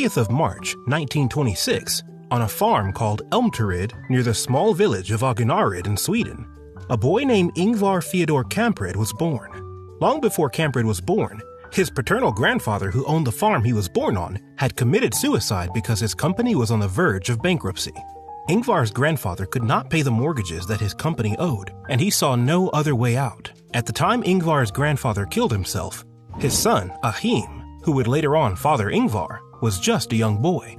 30th of March, 1926, on a farm called Elmtaryd near the small village of Agunnaryd in Sweden, a boy named Ingvar Kamprad was born. Long before Kamprad was born, his paternal grandfather who owned the farm he was born on had committed suicide because his company was on the verge of bankruptcy. Ingvar's grandfather could not pay the mortgages that his company owed, and he saw no other way out. At the time Ingvar's grandfather killed himself, his son, Ahim, who would later on father Ingvar, was just a young boy.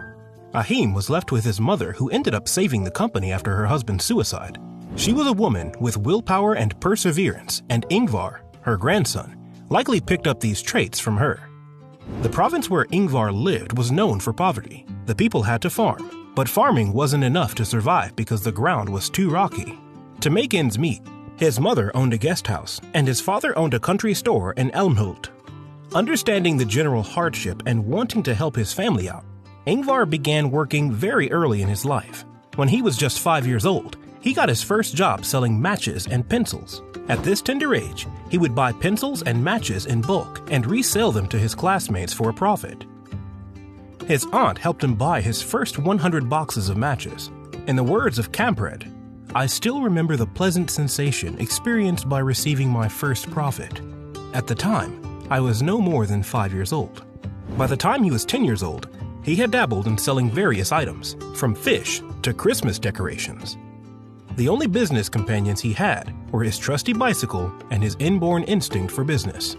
Ahim was left with his mother, who ended up saving the company after her husband's suicide. She was a woman with willpower and perseverance, and Ingvar, her grandson, likely picked up these traits from her. The province where Ingvar lived was known for poverty. The people had to farm, but farming wasn't enough to survive because the ground was too rocky. To make ends meet, his mother owned a guest house, and his father owned a country store in Älmhult. Understanding the general hardship and wanting to help his family out, Ingvar began working very early in his life. When he was just 5 years old, he got his first job selling matches and pencils. At this tender age, he would buy pencils and matches in bulk and resell them to his classmates for a profit. His aunt helped him buy his first 100 boxes of matches. In the words of Kamprad, "I still remember the pleasant sensation experienced by receiving my first profit. At the time, I was no more than 5 years old." By the time he was 10 years old, he had dabbled in selling various items, from fish to Christmas decorations. The only business companions he had were his trusty bicycle and his inborn instinct for business.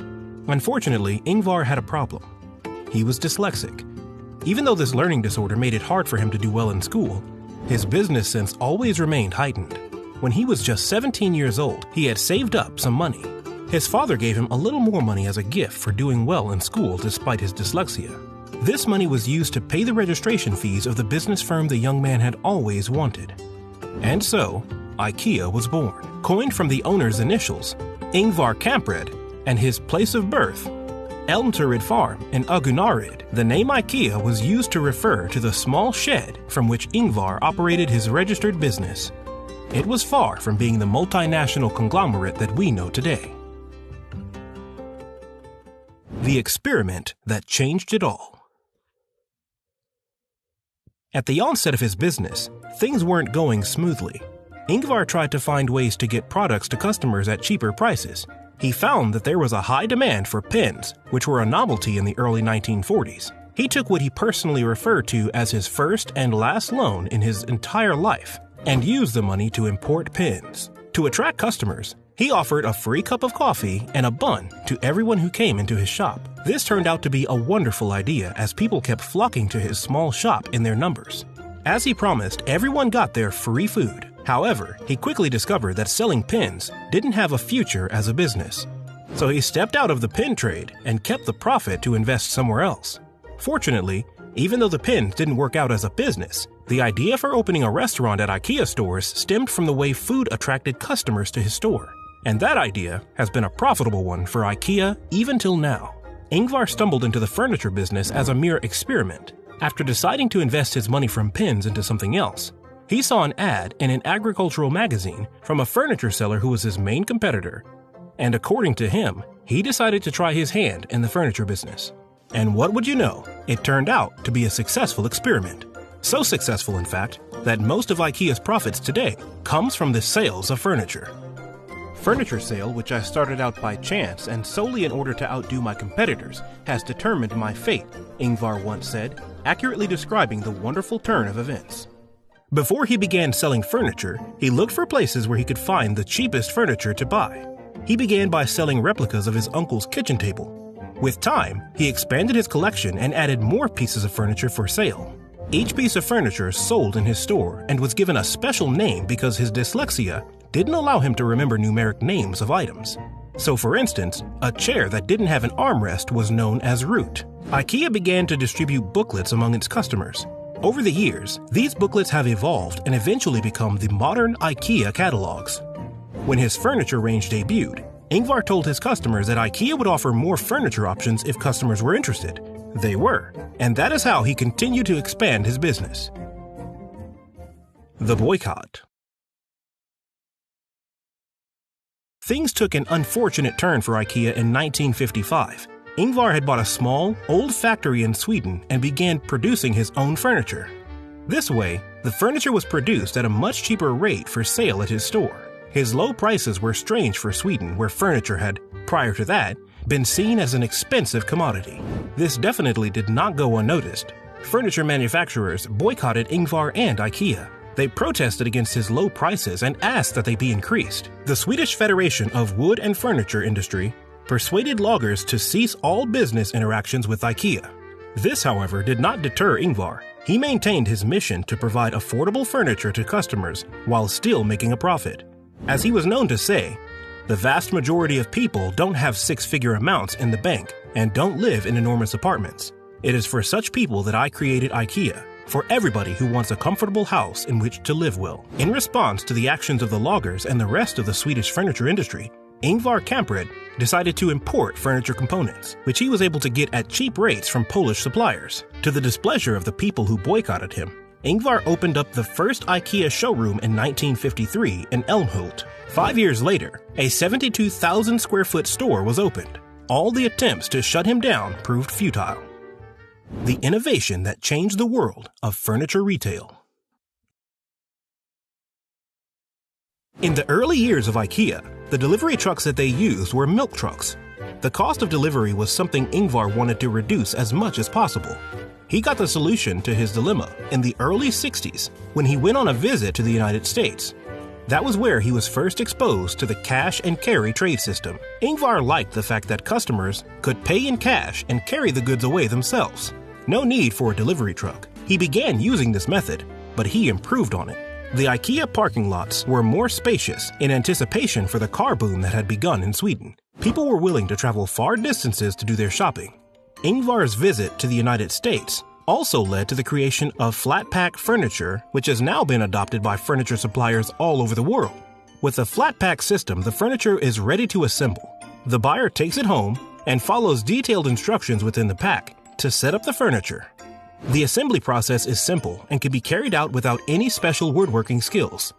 Unfortunately, Ingvar had a problem. He was dyslexic. Even though this learning disorder made it hard for him to do well in school, his business sense always remained heightened. When he was just 17 years old, he had saved up some money. His father gave him a little more money as a gift for doing well in school despite his dyslexia. This money was used to pay the registration fees of the business firm the young man had always wanted. And so, IKEA was born, coined from the owner's initials, Ingvar Kamprad, and his place of birth, Elmtaryd Farm in Agunnaryd. The name IKEA was used to refer to the small shed from which Ingvar operated his registered business. It was far from being the multinational conglomerate that we know today. The experiment that changed it all. At the onset of his business, things weren't going smoothly. Ingvar tried to find ways to get products to customers at cheaper prices. He found that there was a high demand for pens, which were a novelty in the early 1940s. He took what he personally referred to as his first and last loan in his entire life and used the money to import pens. To attract customers, he offered a free cup of coffee and a bun to everyone who came into his shop. This turned out to be a wonderful idea as people kept flocking to his small shop in their numbers. As he promised, everyone got their free food. However, he quickly discovered that selling pens didn't have a future as a business. So he stepped out of the pen trade and kept the profit to invest somewhere else. Fortunately, even though the pens didn't work out as a business, the idea for opening a restaurant at IKEA stores stemmed from the way food attracted customers to his store. And that idea has been a profitable one for IKEA even till now. Ingvar stumbled into the furniture business as a mere experiment. After deciding to invest his money from pens into something else, he saw an ad in an agricultural magazine from a furniture seller who was his main competitor. And according to him, he decided to try his hand in the furniture business. And what would you know? It turned out to be a successful experiment. So successful, in fact, that most of IKEA's profits today comes from the sales of furniture. Furniture sale, which I started out by chance and solely in order to outdo my competitors, has determined my fate, Ingvar once said, accurately describing the wonderful turn of events. Before he began selling furniture, he looked for places where he could find the cheapest furniture to buy. He began by selling replicas of his uncle's kitchen table. With time, he expanded his collection and added more pieces of furniture for sale. Each piece of furniture sold in his store and was given a special name because his dyslexia didn't allow him to remember numeric names of items. So for instance, a chair that didn't have an armrest was known as root. IKEA began to distribute booklets among its customers. Over the years, these booklets have evolved and eventually become the modern IKEA catalogs. When his furniture range debuted, Ingvar told his customers that IKEA would offer more furniture options if customers were interested. They were, and that is how he continued to expand his business. The boycott. Things took an unfortunate turn for IKEA in 1955. Ingvar had bought a small, old factory in Sweden and began producing his own furniture. This way, the furniture was produced at a much cheaper rate for sale at his store. His low prices were strange for Sweden, where furniture had, prior to that, been seen as an expensive commodity. This definitely did not go unnoticed. Furniture manufacturers boycotted Ingvar and IKEA. They protested against his low prices and asked that they be increased. The Swedish Federation of Wood and Furniture Industry persuaded loggers to cease all business interactions with IKEA. This, however, did not deter Ingvar. He maintained his mission to provide affordable furniture to customers while still making a profit. As he was known to say, the vast majority of people don't have six-figure amounts in the bank and don't live in enormous apartments. It is for such people that I created IKEA, for everybody who wants a comfortable house in which to live well. In response to the actions of the loggers and the rest of the Swedish furniture industry, Ingvar Kamprad decided to import furniture components, which he was able to get at cheap rates from Polish suppliers. To the displeasure of the people who boycotted him, Ingvar opened up the first IKEA showroom in 1953 in Elmtaryd. 5 years later, a 72,000 square foot store was opened. All the attempts to shut him down proved futile. The innovation that changed the world of furniture retail. In the early years of IKEA, the delivery trucks that they used were milk trucks. The cost of delivery was something Ingvar wanted to reduce as much as possible. He got the solution to his dilemma in the early 60s when he went on a visit to the United States. That was where he was first exposed to the cash and carry trade system. Ingvar liked the fact that customers could pay in cash and carry the goods away themselves. No need for a delivery truck. He began using this method, but he improved on it. The IKEA parking lots were more spacious in anticipation for the car boom that had begun in Sweden. People were willing to travel far distances to do their shopping. Ingvar's visit to the United States also led to the creation of flat pack furniture, which has now been adopted by furniture suppliers all over the world. With the flat pack system, the furniture is ready to assemble. The buyer takes it home and follows detailed instructions within the pack to set up the furniture. The assembly process is simple and can be carried out without any special woodworking skills.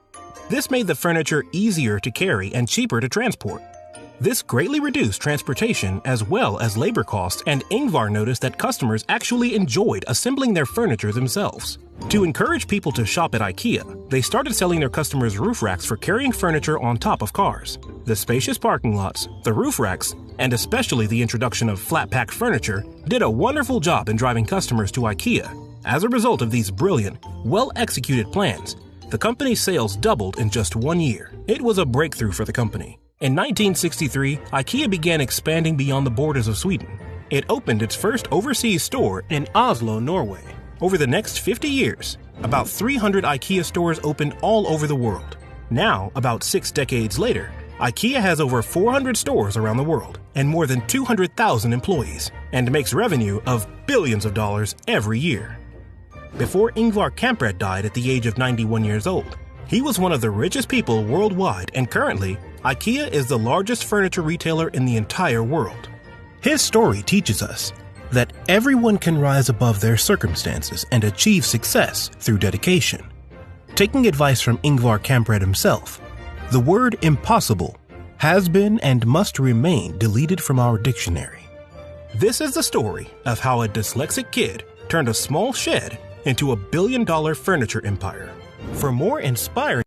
This made the furniture easier to carry and cheaper to transport. This greatly reduced transportation as well as labor costs, and Ingvar noticed that customers actually enjoyed assembling their furniture themselves. To encourage people to shop at IKEA, they started selling their customers roof racks for carrying furniture on top of cars. The spacious parking lots, the roof racks, and especially the introduction of flat-pack furniture did a wonderful job in driving customers to IKEA. As a result of these brilliant, well-executed plans, the company's sales doubled in just 1 year. It was a breakthrough for the company. In 1963, IKEA began expanding beyond the borders of Sweden. It opened its first overseas store in Oslo, Norway. Over the next 50 years, about 300 IKEA stores opened all over the world. Now, about 6 decades later, IKEA has over 400 stores around the world and more than 200,000 employees, and makes revenue of billions of dollars every year. Before Ingvar Kamprad died at the age of 91 years old, he was one of the richest people worldwide, and currently, IKEA is the largest furniture retailer in the entire world. His story teaches us that everyone can rise above their circumstances and achieve success through dedication. Taking advice from Ingvar Kamprad himself, the word impossible has been and must remain deleted from our dictionary. This is the story of how a dyslexic kid turned a small shed into a billion-dollar furniture empire. For more inspiring